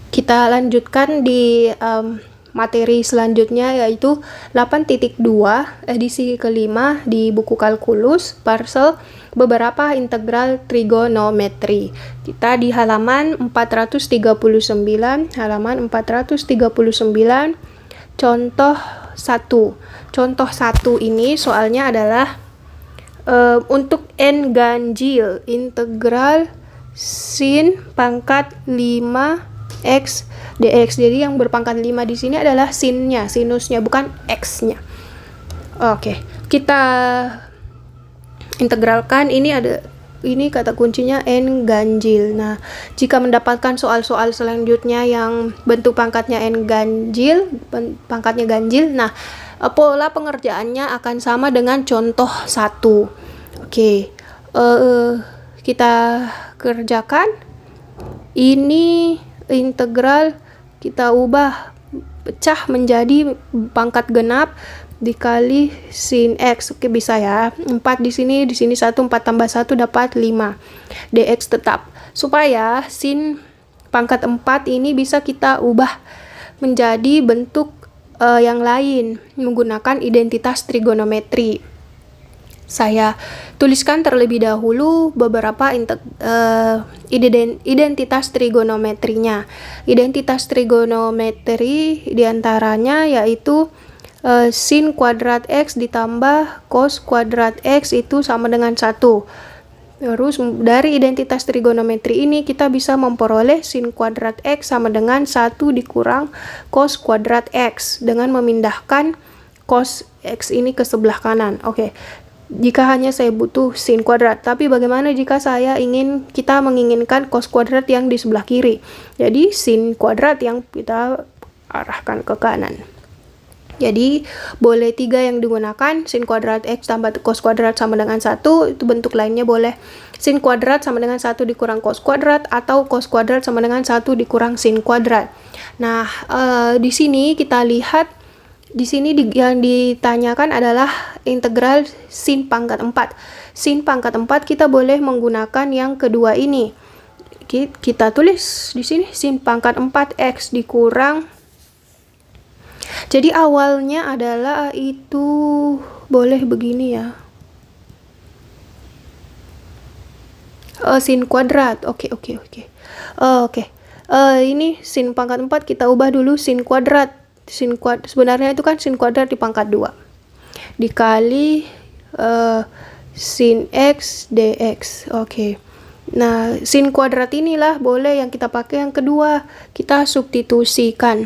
Kita lanjutkan di materi selanjutnya, yaitu 8.2 edisi kelima di buku kalkulus Parsel beberapa integral trigonometri. Kita di halaman 439, contoh 1. Contoh 1 ini soalnya adalah untuk n ganjil, integral sin pangkat 5 x dx. Jadi yang berpangkat 5 di sini adalah sinnya, sinusnya, bukan x-nya. Oke, kita integralkan. Ini kata kuncinya n ganjil. Nah, jika mendapatkan soal-soal selanjutnya yang bentuk pangkatnya n ganjil, pangkatnya ganjil, nah pola pengerjaannya akan sama dengan contoh 1. Oke, kita kerjakan. Ini integral kita ubah, pecah menjadi pangkat genap dikali sin x. Oke, bisa ya. 4 di sini 1, 4 tambah 1 dapat 5. dx tetap. Supaya sin pangkat 4 ini bisa kita ubah menjadi bentuk yang lain menggunakan identitas trigonometri. Saya tuliskan terlebih dahulu beberapa identitas trigonometrinya. Identitas trigonometri diantaranya yaitu sin kuadrat x ditambah cos kuadrat x itu sama dengan 1. Terus dari identitas trigonometri ini kita bisa memperoleh sin kuadrat x sama dengan 1 dikurang cos kuadrat x dengan memindahkan cos x ini ke sebelah kanan. Oke. Jika hanya saya butuh sin kuadrat, tapi bagaimana jika kita menginginkan cos kuadrat yang di sebelah kiri? Jadi sin kuadrat yang kita arahkan ke kanan. Jadi boleh 3 yang digunakan, sin kuadrat x tambah cos kuadrat sama dengan 1, itu bentuk lainnya boleh sin kuadrat sama dengan 1 dikurang cos kuadrat, atau cos kuadrat sama dengan 1 dikurang sin kuadrat. Nah, di sini kita lihat, di sini yang ditanyakan adalah integral sin pangkat 4. Sin pangkat 4 kita boleh menggunakan yang kedua ini. Kita tulis di sini sin pangkat 4x dikurang. Jadi awalnya adalah itu boleh begini ya. Sin kuadrat. Oke. Ini sin pangkat 4 kita ubah dulu sin kuadrat. Sebenarnya itu kan sin kuadrat di pangkat 2 dikali sin x dx. Oke. Nah, sin kuadrat inilah boleh yang kita pakai yang kedua. Kita substitusikan.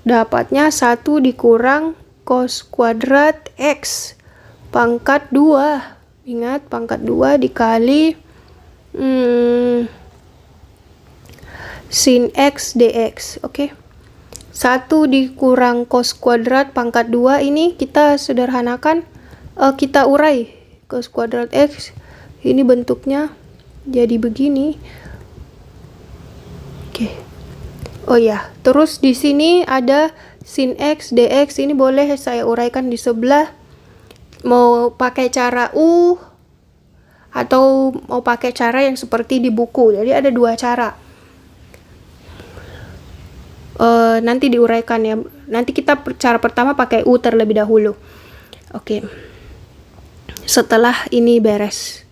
Dapatnya 1 dikurang cos kuadrat x pangkat 2. Ingat, pangkat 2 dikali sin x dx. Oke. 1 dikurang cos kuadrat pangkat 2 ini kita sederhanakan, kita urai. Cos kuadrat x ini bentuknya jadi begini. Oke. Oh ya, terus di sini ada sin x dx, ini boleh saya uraikan di sebelah. Mau pakai cara U atau mau pakai cara yang seperti di buku. Jadi ada 2 cara. Nanti diuraikan ya. Nanti kita cara pertama pakai U terlebih dahulu. Oke. Setelah ini beres,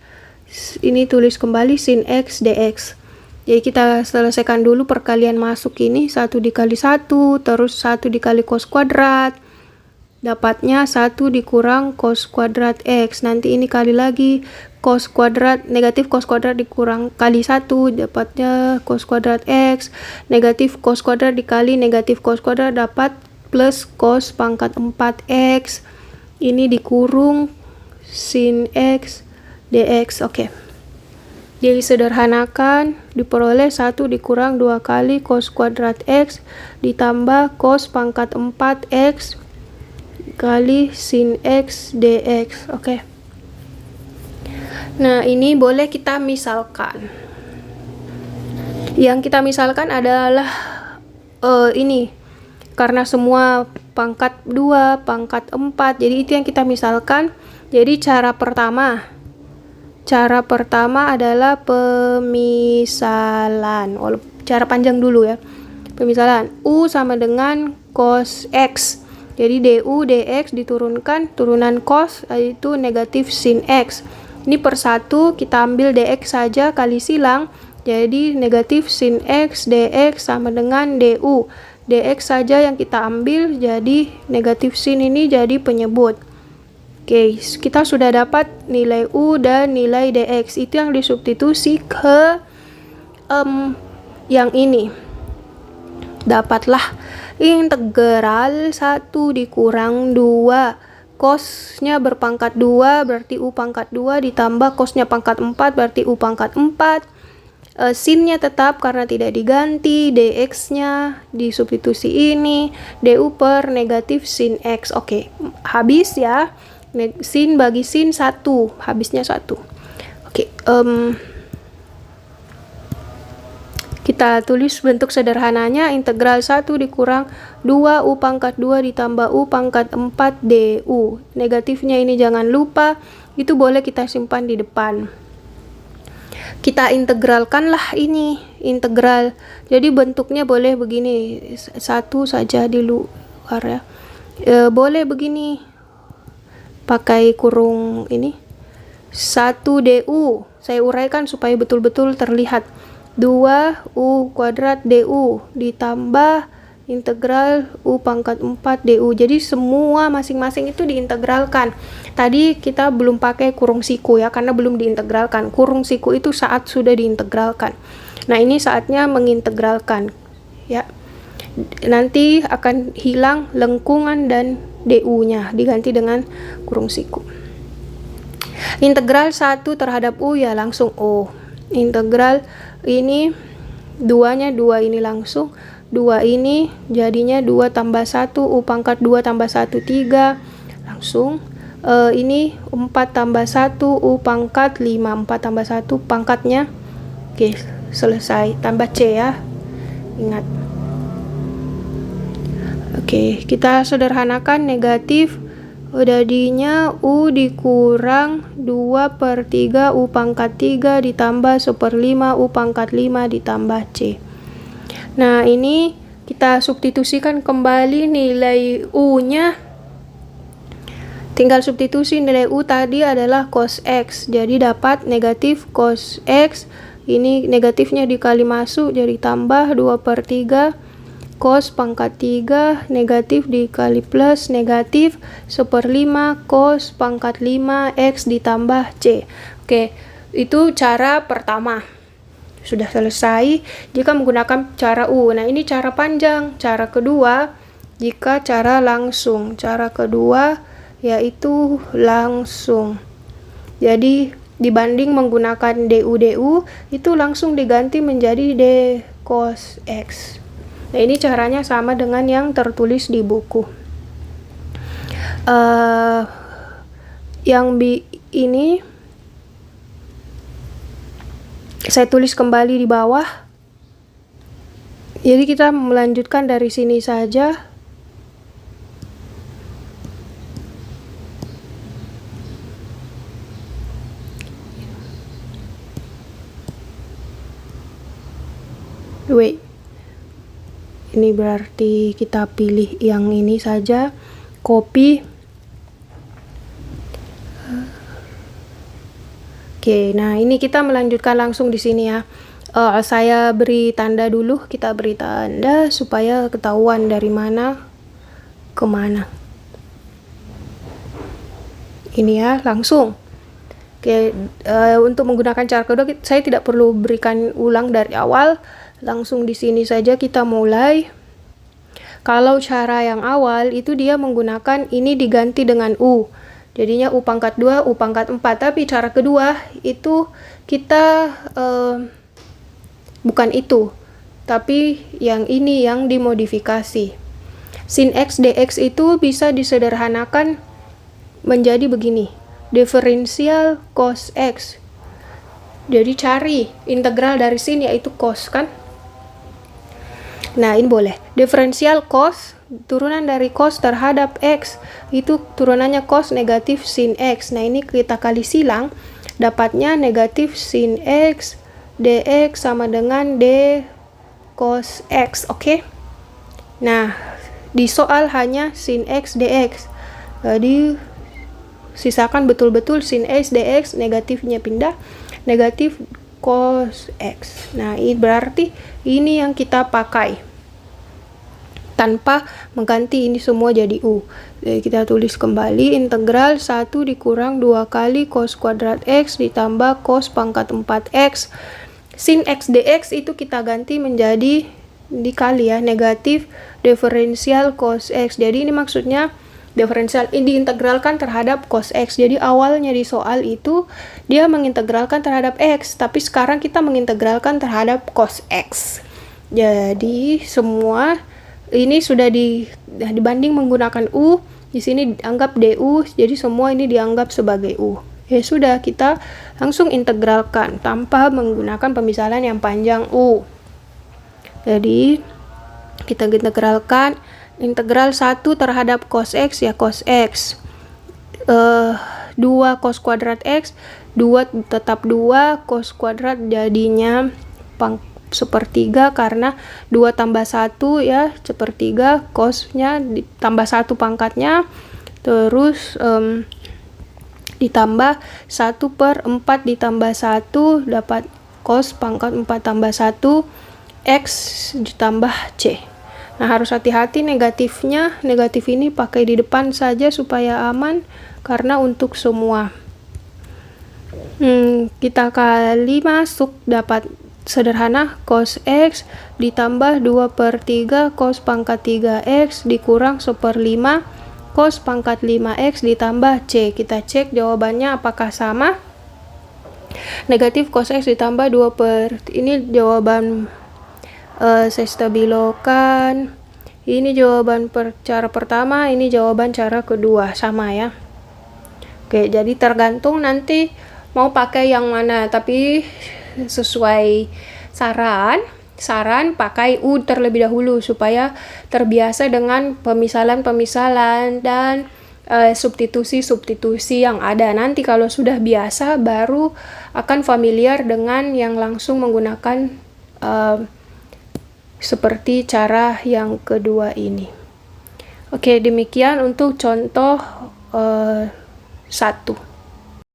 ini tulis kembali sin x dx. Jadi kita selesaikan dulu perkalian masuk ini. 1 dikali 1, terus 1 dikali cos kuadrat. Dapatnya 1 dikurang cos kuadrat x. Nanti ini kali lagi cos kuadrat, negatif cos kuadrat dikurang kali 1, dapatnya cos kuadrat x. Negatif cos kuadrat dikali negatif cos kuadrat dapat plus cos pangkat 4x. Ini dikurung sin x dx. Oke. Jadi sederhanakan, diperoleh 1 dikurang 2 kali cos kuadrat x ditambah cos pangkat 4x kali sin x dx. Oke. Nah, ini boleh kita misalkan. Yang kita misalkan adalah ini. Karena semua pangkat 2, pangkat 4, jadi itu yang kita misalkan. Jadi cara pertama, Cara pertama adalah pemisalan. Cara panjang dulu ya. Pemisalan. U sama dengan cos X. Jadi du dx diturunkan, turunan cos yaitu negatif sin X. Ini per 1 kita ambil dx saja kali silang. Jadi negatif sin X dx sama dengan du. Dx saja yang kita ambil, jadi negatif sin ini jadi penyebut. Oke, kita sudah dapat nilai U dan nilai dx. Itu yang disubstitusi ke yang ini. Dapatlah integral 1 dikurang 2. Cosnya berpangkat 2 berarti U pangkat 2 ditambah cosnya pangkat 4 berarti U pangkat 4. Sinnya tetap karena tidak diganti, dx-nya disubstitusi ini, du per negatif sin X. Oke, habis ya. Sin bagi sin 1, habisnya 1. Oke, kita tulis bentuk sederhananya, integral 1 dikurang 2 U pangkat 2 ditambah U pangkat 4 du. Negatifnya ini jangan lupa, itu boleh kita simpan di depan. Kita integralkanlah ini, integral. Jadi bentuknya boleh begini, 1 saja di luar ya. Boleh begini, pakai kurung ini. 1 du, saya uraikan supaya betul-betul terlihat. 2 U kuadrat du ditambah integral U pangkat 4 du. Jadi semua masing-masing itu diintegralkan. Tadi kita belum pakai kurung siku ya, karena belum diintegralkan. Kurung siku itu saat sudah diintegralkan. Nah, ini saatnya mengintegralkan ya. Nanti akan hilang lengkungan dan du-nya, diganti dengan kurung siku. Integral 1 terhadap U ya langsung O. Integral ini 2-nya 2 ini langsung. 2 ini jadinya 2 tambah 1, U pangkat 2 tambah 1, 3. Langsung. Ini 4 tambah 1, U pangkat 5. 4 tambah 1 pangkatnya. Oke, selesai. Tambah C ya. Ingat. Oke, kita sederhanakan negatif. Jadinya U dikurang 2 per 3 U pangkat 3 ditambah 1/5 U pangkat 5 ditambah C. Nah, ini kita substitusikan kembali nilai U-nya. Tinggal substitusi nilai U tadi adalah cos X. Jadi dapat negatif cos X. Ini negatifnya dikali masuk jadi tambah 2 per 3. Cos pangkat 3 negatif dikali plus negatif 1/5 cos pangkat 5 X ditambah C. Oke, itu cara pertama. Sudah selesai jika menggunakan cara U. Nah, ini cara panjang. Cara kedua, jika cara langsung. Cara kedua yaitu langsung. Jadi dibanding menggunakan du itu langsung diganti menjadi d cos X. Nah, ini caranya sama dengan yang tertulis di buku. Ini saya tulis kembali di bawah. Jadi kita melanjutkan dari sini saja. Wait. Ini berarti kita pilih yang ini saja, copy. Oke, nah ini kita melanjutkan langsung di sini ya. Saya beri tanda dulu, kita beri tanda supaya ketahuan dari mana ke mana. Ini ya, langsung. Oke, untuk menggunakan cara kedua saya tidak perlu berikan ulang dari awal. Langsung di sini saja kita mulai. Kalau cara yang awal itu dia menggunakan ini diganti dengan U. Jadinya U pangkat 2, U pangkat 4. Tapi cara kedua itu kita bukan itu. Tapi yang ini yang dimodifikasi. Sin X dx itu bisa disederhanakan menjadi begini. Diferensial cos X. Jadi cari integral dari sin yaitu cos kan. Nah, ini boleh. Diferensial cos, turunan dari cos terhadap X, itu turunannya cos negatif sin X. Nah, ini kita kali silang. dapatnya negatif sin X dx sama dengan d cos X. Oke. Nah, di soal hanya sin X dx. Jadi sisakan betul-betul sin X dx, negatifnya pindah, negatif cos X. Nah, ini berarti ini yang kita pakai tanpa mengganti ini semua jadi U. Jadi kita tulis kembali integral 1 dikurang 2 kali cos kuadrat X ditambah cos pangkat 4X. Sin X dx itu kita ganti menjadi dikali ya, negatif diferensial cos X. Jadi ini maksudnya diferensial ini diintegralkan terhadap cos X. Jadi awalnya di soal itu dia mengintegralkan terhadap X, tapi sekarang kita mengintegralkan terhadap cos X. Jadi semua ini sudah dibanding menggunakan U, di sini dianggap DU, jadi semua ini dianggap sebagai U. Ya sudah, kita langsung integralkan tanpa menggunakan pemisahan yang panjang U. Jadi kita integralkan integral 1 terhadap cos X ya cos X. 2 cos kuadrat X, 2 tetap 2 cos kuadrat jadinya sepertiga karena 2 tambah 1 ya sepertiga, cosnya ditambah 1 pangkatnya, terus ditambah 1/4 ditambah 1 dapat cos pangkat 4 tambah 1 X ditambah C. Nah, harus hati-hati negatifnya, negatif ini pakai di depan saja supaya aman karena untuk semua. Kita kali masuk dapat sederhana cos X ditambah 2/3 cos pangkat 3X dikurang 1/5 cos pangkat 5X ditambah C. Kita cek jawabannya apakah sama. Negatif cos X ditambah 2 ini jawaban saya stabilokan. Ini jawaban cara pertama, ini jawaban cara kedua, sama ya. Oke, jadi tergantung nanti mau pakai yang mana, tapi sesuai saran pakai U terlebih dahulu supaya terbiasa dengan pemisahan dan substitusi yang ada. Nanti kalau sudah biasa baru akan familiar dengan yang langsung menggunakan seperti cara yang kedua ini. Oke, demikian untuk contoh 1.